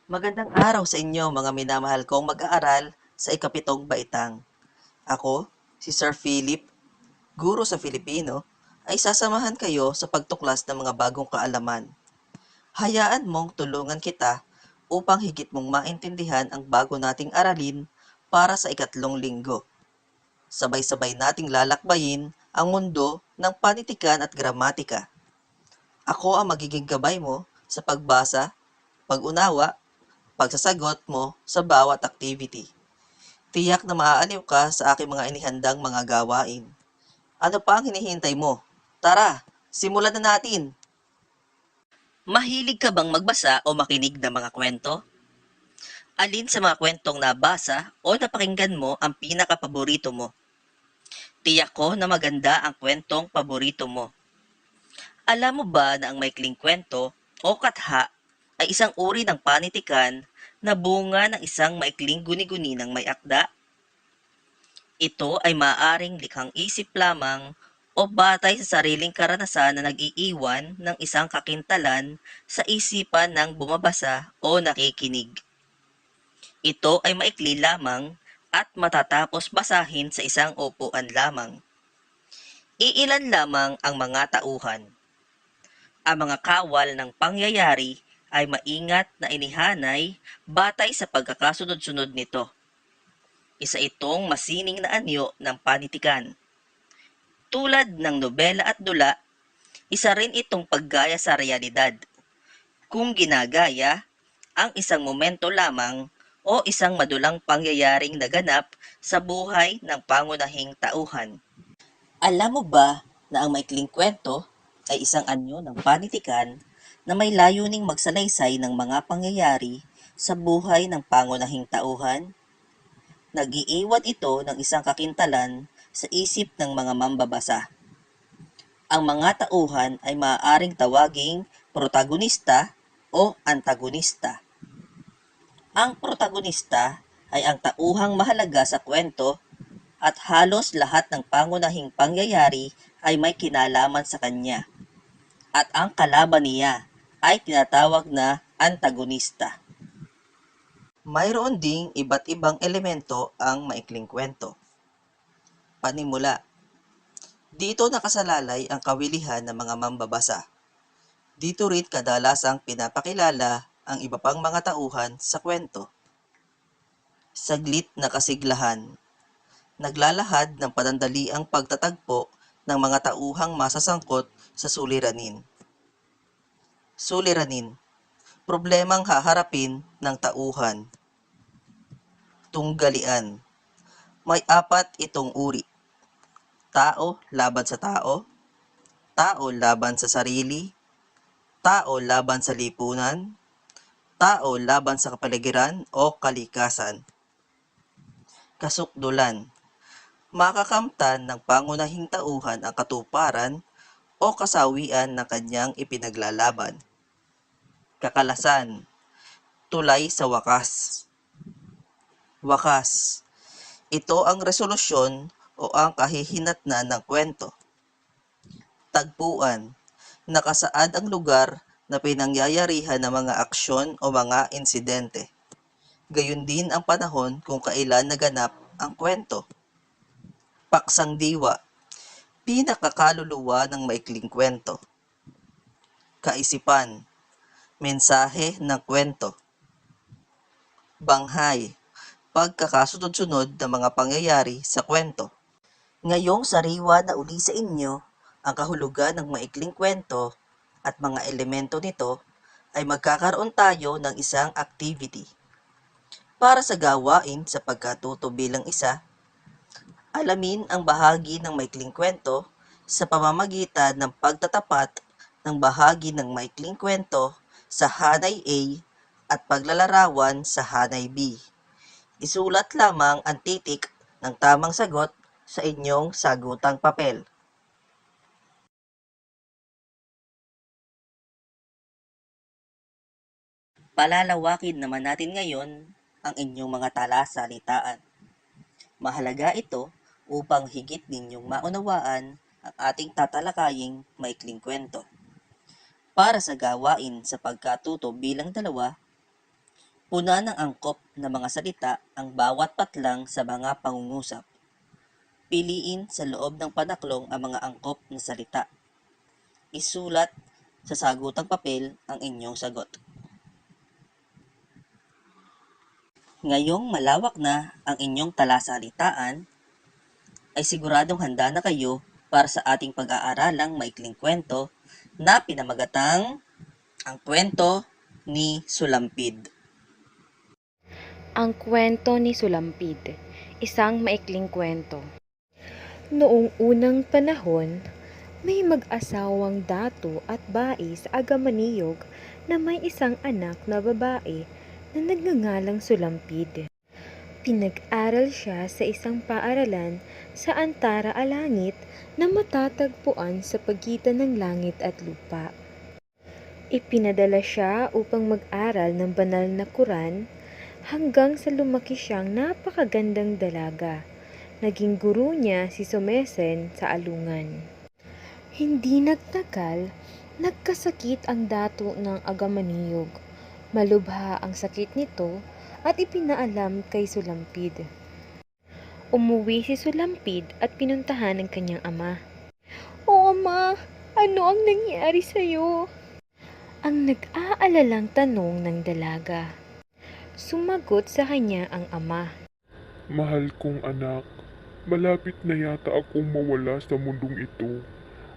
Magandang araw sa inyo mga minamahal kong mag-aaral sa ikapitong baitang. Ako, si Sir Philip, guro sa Filipino, ay sasamahan kayo sa pagtuklas ng mga bagong kaalaman. Hayaan mong tulungan kita upang higit mong maintindihan ang bago nating aralin para sa ikatlong linggo. Sabay-sabay nating lalakbayin ang mundo ng panitikan at gramatika. Ako ang magiging gabay mo sa pagbasa, pag-unawa, pagsasagot mo sa bawat activity. Tiyak na maaaliw ka sa aking mga inihandang mga gawain. Ano pa ang hinihintay mo? Tara, simulan na natin! Mahilig ka bang magbasa o makinig ng mga kwento? Alin sa mga kwentong nabasa o napakinggan mo ang pinaka-paborito mo? Tiyak ko na maganda ang kwentong paborito mo. Alam mo ba na ang maikling kwento o katha ay isang uri ng panitikan na bunga ng isang maikling guni-guni ng may akda? Ito ay maaaring likhang isip lamang o batay sa sariling karanasan na nag-iiwan ng isang kakintalan sa isipan ng bumabasa o nakikinig. Ito ay maikli lamang at matatapos basahin sa isang upuan lamang. Iilan lamang ang mga tauhan. Ang mga kawal ng pangyayari ay maingat na inihanay batay sa pagkakasunod-sunod nito. Isa itong masining na anyo ng panitikan. Tulad ng nobela at dula, isa rin itong paggaya sa realidad. Kung ginagaya ang isang momento lamang o isang madulang pangyayaring naganap sa buhay ng pangunahing tauhan. Alam mo ba na ang maikling kwento ay isang anyo ng panitikan na may layuning magsalaysay ng mga pangyayari sa buhay ng pangunahing tauhan? Nag-iiwan ito ng isang kakintalan sa isip ng mga mambabasa. Ang mga tauhan ay maaaring tawaging protagonista o antagonista. Ang protagonista ay ang tauhang mahalaga sa kwento at halos lahat ng pangunahing pangyayari ay may kinalaman sa kanya. At ang kalaban niya ay tinatawag na antagonista. Mayroon ding iba't ibang elemento ang maikling kwento. Panimula. Dito nakasalalay ang kawilihan ng mga mambabasa. Dito rin kadalasang pinapakilala ang iba pang mga tauhan sa kwento. Saglit na kasiglahan. Naglalahad ng panandaliang pagtatagpo ng mga tauhang masasangkot sa suliranin. Suliranin. Problemang haharapin ng tauhan. Tunggalian. May apat itong uri. Tao laban sa tao, tao laban sa sarili, tao laban sa lipunan, tao laban sa kapaligiran o kalikasan. Kasukdulan. Makakamtan ng pangunahing tauhan ang katuparan o kasawian ng kanyang ipinaglalaban. Kakalasan. Tulay sa wakas. Wakas. Ito ang resolusyon o ang kahihinatnan ng kwento. Tagpuan. Nakasaad ang lugar na pinangyayarihan ng mga aksyon o mga insidente. Gayun din ang panahon kung kailan naganap ang kwento. Paksang diwa. Pinakakaluluwa ng maikling kwento. Kaisipan. Mensahe ng kwento. Banghay. Pagkakasunod-sunod ng mga pangyayari sa kwento. Ngayong sariwa na uli sa inyo ang kahulugan ng maikling kwento at mga elemento nito ay magkakaroon tayo ng isang activity. Para sa gawain sa pagkatuto bilang isa, alamin ang bahagi ng maikling kwento sa pamamagitan ng pagtatapat ng bahagi ng maikling kwento sa hanay A at paglalarawan sa hanay B. Isulat lamang ang titik ng tamang sagot sa inyong sagutang papel. Palalawakin naman natin ngayon ang inyong mga talasalitaan. Mahalaga ito upang higit ninyong maunawaan ang ating tatalakaying maikling kwento. Para sa gawain sa pagkatuto bilang dalawa, Puna ng angkop na mga salita ang bawat patlang sa mga pangungusap. Piliin sa loob ng panaklong ang mga angkop na salita. Isulat sa sagutang papel ang inyong sagot. Ngayong malawak na ang inyong talasalitaan, ay siguradong handa na kayo para sa ating pag-aaralang maikling kwento na pinamagatang Ang Kwento ni Sulampid. Ang kwento ni Sulampid, isang maikling kwento. Noong unang panahon, may mag-asawang dato at bai sa Agamaniyog na may isang anak na babae na nagngangalang Sulampid. Pinag-aral siya sa isang paaralan sa Antara Alangit na matatagpuan sa pagitan ng langit at lupa. Ipinadala siya upang mag-aral ng banal na Quran hanggang sa lumaki siyang napakagandang dalaga. Naging guro niya si Somesen sa alungan. Hindi nagtagal, nagkasakit ang dato ng Agamaniyog. Malubha ang sakit nito at ipinaalam kay Sulampid. Umuwi si Sulampid at pinuntahan ang kanyang ama. "O ama, ano ang nangyari sa'yo?" Ang nag-aalalang tanong ng dalaga. Sumagot sa kanya ang ama. Mahal kong anak, malapit na yata akong mawala sa mundong ito.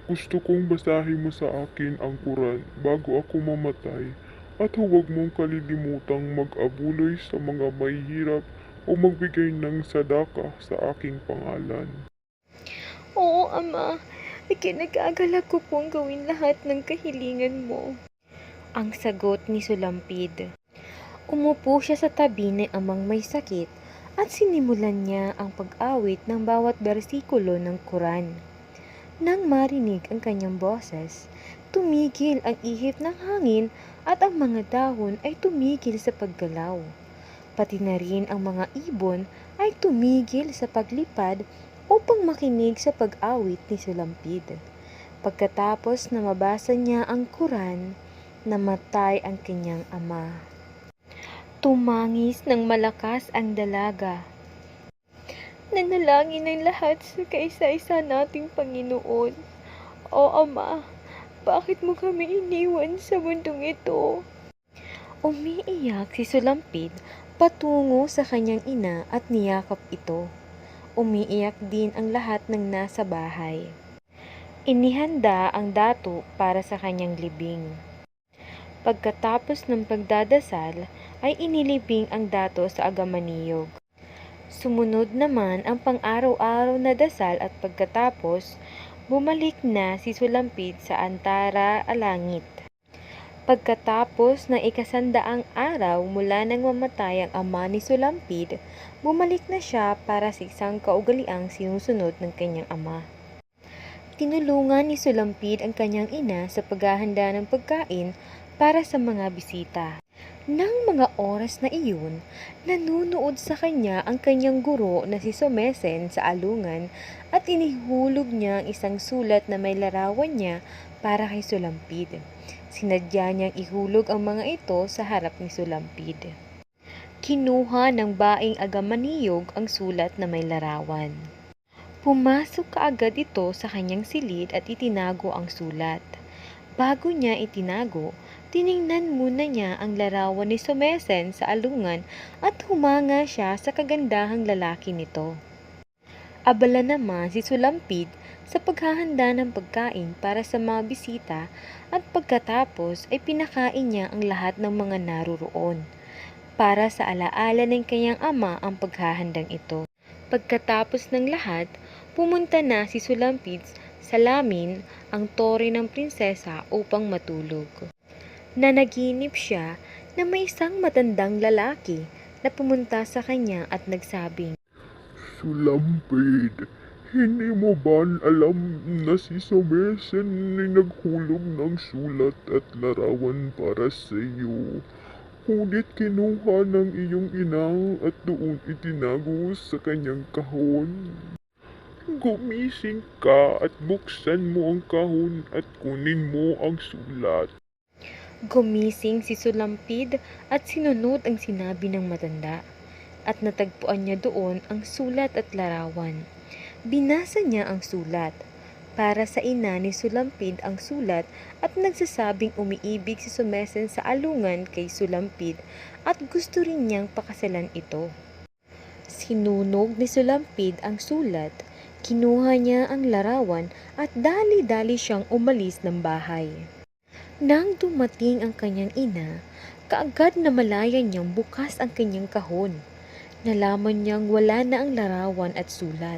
Gusto kong basahin mo sa akin ang Quran bago ako mamatay at huwag mong kalilimutang mag-abuloy sa mga mahihirap o magbigay ng sadaka sa aking pangalan. "Oo, ama. Ikinagagalak ko pong gawin lahat ng kahilingan mo." Ang sagot ni Sulampid. Umupo siya sa tabi ng amang may sakit at sinimulan niya ang pag-awit ng bawat bersikulo ng Quran. Nang marinig ang kanyang boses, tumigil ang ihip ng hangin at ang mga dahon ay tumigil sa paggalaw. Pati na rin ang mga ibon ay tumigil sa paglipad upang makinig sa pag-awit ni Sulampid. Pagkatapos na mabasa niya ang Quran, namatay ang kanyang ama. Tumangis ng malakas ang dalaga. "Nanalangin ng lahat sa kaisa-isa nating Panginoon. O Ama, bakit mo kami iniwan sa mundong ito?" Umiiyak si Sulampid patungo sa kanyang ina at niyakap ito. Umiiyak din ang lahat ng nasa bahay. Inihanda ang dato para sa kanyang libing. Pagkatapos ng pagdadasal, ay inilibing ang dato sa Agamaniyog. Sumunod naman ang pang-araw-araw na dasal at pagkatapos, bumalik na si Sulampid sa Antara Alangit. Pagkatapos ng ikasandaang araw mula nang mamatay ang ama ni Sulampid, bumalik na siya para sa isang kaugaliang sinusunod ng kanyang ama. Tinulungan ni Sulampid ang kanyang ina sa paghahanda ng pagkain para sa mga bisita. Nang mga oras na iyon, nanunood sa kanya ang kanyang guro na si Somesen sa alungan at inihulog niya ang isang sulat na may larawan niya para kay Sulampid. Sinadya niyang ihulog ang mga ito sa harap ni Sulampid. Kinuha ng baing Agamaniyog ang sulat na may larawan. Pumasok kaagad ito sa kanyang silid at itinago ang sulat. Bago niya itinago, tiningnan muna niya ang larawan ni Somesen sa alungan at humanga siya sa kagandahang lalaki nito. Abala naman si Sulampid sa paghahanda ng pagkain para sa mga bisita at pagkatapos ay pinakain niya ang lahat ng mga naroroon. Para sa alaala ng kanyang ama ang paghahandang ito. Pagkatapos ng lahat, pumunta na si Sulampid sa lamin ang tore ng prinsesa upang matulog. Nanaginip siya na may isang matandang lalaki na pumunta sa kanya at nagsabing, Sulampid, hindi mo ba alam na si Somesen ay naghulog ng sulat at larawan para sa iyo? Ngunit kinuha ng iyong ina at doon itinago sa kanyang kahon. Gumising ka at buksan mo ang kahon at kunin mo ang sulat. Gumising si Sulampid at sinunod ang sinabi ng matanda, at natagpuan niya doon ang sulat at larawan. Binasa niya ang sulat. Para sa ina ni Sulampid ang sulat at nagsasabing umiibig si Sumesen sa alungan kay Sulampid at gusto rin niyang pakasalan ito. Sinunog ni Sulampid ang sulat, kinuha niya ang larawan at dali-dali siyang umalis ng bahay. Nang dumating ang kanyang ina, kaagad na malaya niyang bukas ang kanyang kahon. Nalaman niyang wala na ang larawan at sulat.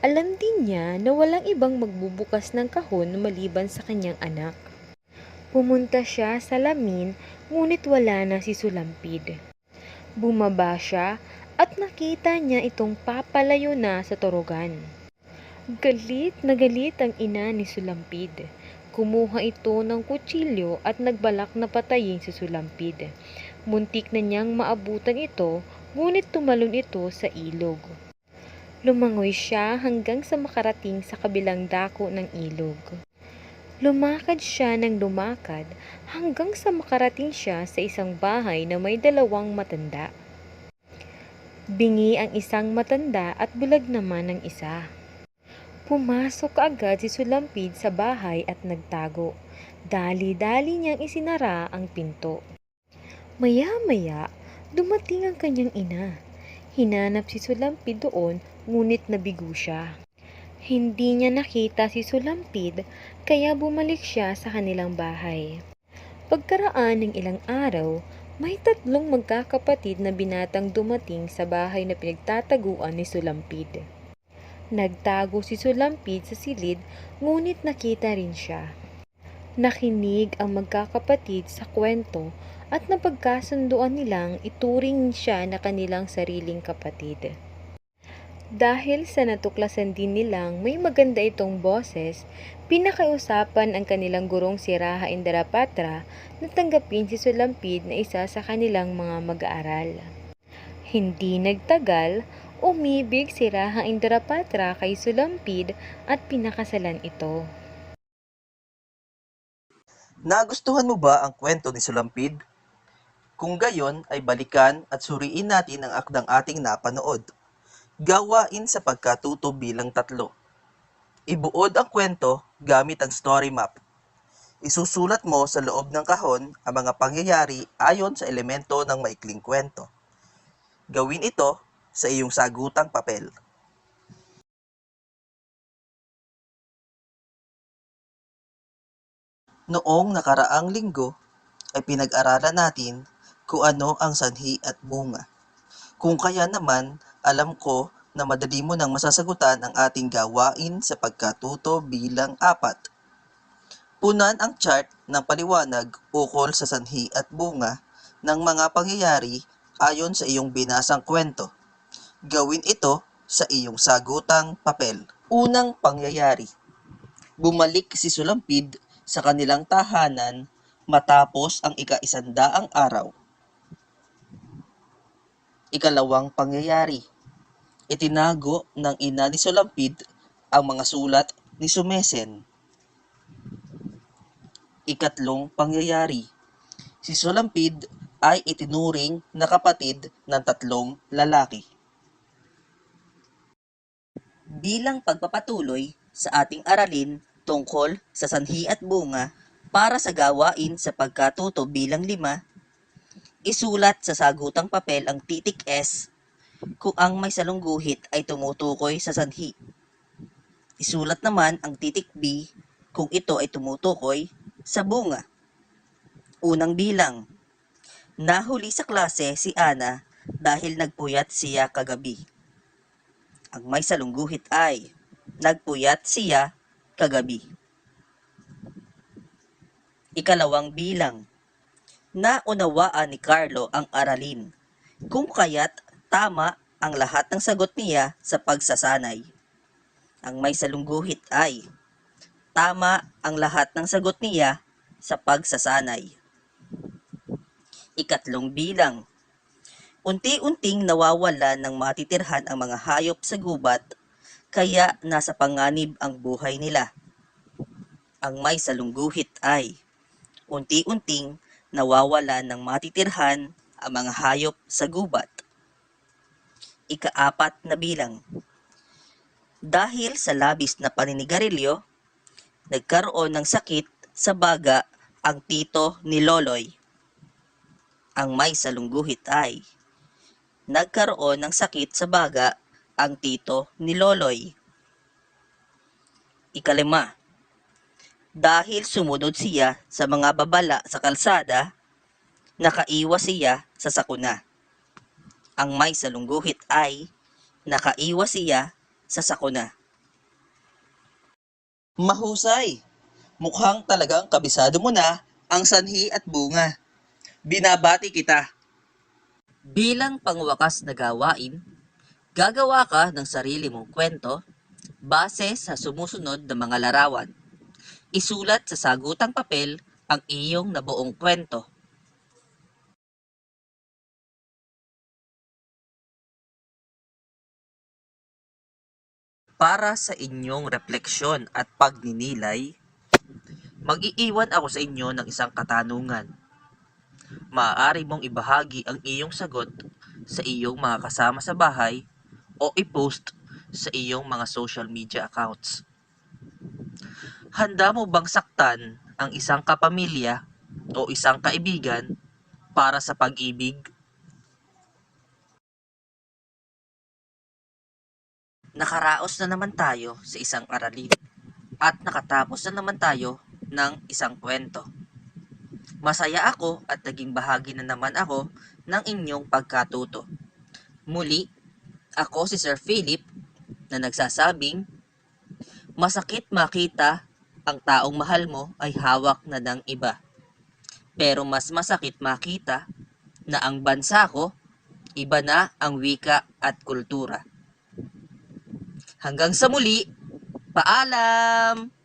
Alam din niya na walang ibang magbubukas ng kahon maliban sa kanyang anak. Pumunta siya sa lamin, ngunit wala na si Sulampid. Bumaba siya at nakita niya itong papalayo na sa turugan. Galit na galit ang ina ni Sulampid. Kumuha ito ng kutsilyo at nagbalak na patayin si Sulampid. Muntik na niyang maabutan ito, ngunit tumalon ito sa ilog. Lumangoy siya hanggang sa makarating sa kabilang dako ng ilog. Lumakad siya ng lumakad hanggang sa makarating siya sa isang bahay na may dalawang matanda. Bingi ang isang matanda at bulag naman ang isa. Pumasok kaagad si Sulampid sa bahay at nagtago. Dali-dali niyang isinara ang pinto. Maya-maya, dumating ang kanyang ina. Hinanap si Sulampid doon, ngunit nabigo siya. Hindi niya nakita si Sulampid, kaya bumalik siya sa kanilang bahay. Pagkaraan ng ilang araw, may tatlong magkakapatid na binatang dumating sa bahay na pinagtataguan ni Sulampid. Nagtago si Sulampid sa silid, ngunit nakita rin siya. Nakinig ang magkakapatid sa kwento at napagkasunduan nilang ituring siya na kanilang sariling kapatid. Dahil sa natuklasan din nilang may maganda itong boses, pinakausapan ang kanilang gurong si Raha Indarapatra na tanggapin si Sulampid na isa sa kanilang mga mag-aaral. Hindi nagtagal, umibig si Raha Indarapatra kay Sulampid at pinakasalan ito. Nagustuhan mo ba ang kwento ni Sulampid? Kung gayon ay balikan at suriin natin ang akdang ating napanood. Gawain sa pagkatuto bilang 3. Ibuod ang kwento gamit ang story map. Isusulat mo sa loob ng kahon ang mga pangyayari ayon sa elemento ng maikling kwento. Gawin ito sa iyong sagutang papel. Noong nakaraang linggo ay pinag-aralan natin kung ano ang sanhi at bunga. Kung kaya naman, alam ko na madali mo nang masasagutan ang ating gawain sa pagkatuto bilang 4. Punan ang chart ng paliwanag ukol sa sanhi at bunga ng mga pangyayari ayon sa iyong binasang kwento. Gawin ito sa iyong sagutang papel. Unang pangyayari. Bumalik si Sulampid sa kanilang tahanan matapos ang ika-100 araw. Ikalawang pangyayari. Itinago ng ina ni Sulampid ang mga sulat ni Sumesen. Ikatlong pangyayari. Si Sulampid ay itinuring na kapatid ng 3 lalaki. Bilang pagpapatuloy sa ating aralin tungkol sa sanhi at bunga para sa gawain sa pagkatuto bilang 5, isulat sa sagutang papel ang titik S kung ang may salungguhit ay tumutukoy sa sanhi. Isulat naman ang titik B kung ito ay tumutukoy sa bunga. Unang bilang. Nahuli sa klase si Ana dahil nagpuyat siya kagabi. Ang may salungguhit ay nagpuyat siya kagabi. Ikalawang bilang. Naunawaan ni Carlo ang aralin, kung kaya't tama ang lahat ng sagot niya sa pagsasanay. Ang may salungguhit ay tama ang lahat ng sagot niya sa pagsasanay. Ikatlong bilang. Unti-unting nawawala ng matitirhan ang mga hayop sa gubat, kaya nasa panganib ang buhay nila. Ang may salungguhit ay unti-unting nawawala ng matitirhan ang mga hayop sa gubat. Ika-4 na bilang. Dahil sa labis na paninigarilyo, nagkaroon ng sakit sa baga ang tito ni Loloy. Ang may salungguhit ay, nagkaroon ng sakit sa baga ang tito ni Loloy. Ika-5. Dahil sumunod siya sa mga babala sa kalsada, nakaiwas siya sa sakuna. Ang may salungguhit ay, nakaiwas siya sa sakuna. Mahusay! Mukhang talagang kabisado mo na ang sanhi at bunga. Binabati kita. Bilang pangwakas na gawain, gagawa ka ng sarili mong kwento base sa sumusunod na mga larawan. Isulat sa sagutang papel ang iyong nabuong kwento. Para sa inyong refleksyon at pagninilay, mag-iiwan ako sa inyo ng isang katanungan. Maaari mong ibahagi ang iyong sagot sa iyong mga kasama sa bahay o i-post sa iyong mga social media accounts. Handa mo bang saktan ang isang kapamilya o isang kaibigan para sa pag-ibig? Nakaraos na naman tayo sa isang aralin at nakatapos na naman tayo ng isang kwento. Masaya ako at naging bahagi na naman ako ng inyong pagkatuto. Muli, ako si Sir Philip na nagsasabing, masakit makita ang taong mahal mo ay hawak na ng iba. Pero mas masakit makita na ang bansa ko, iba na ang wika at kultura. Hanggang sa muli, paalam!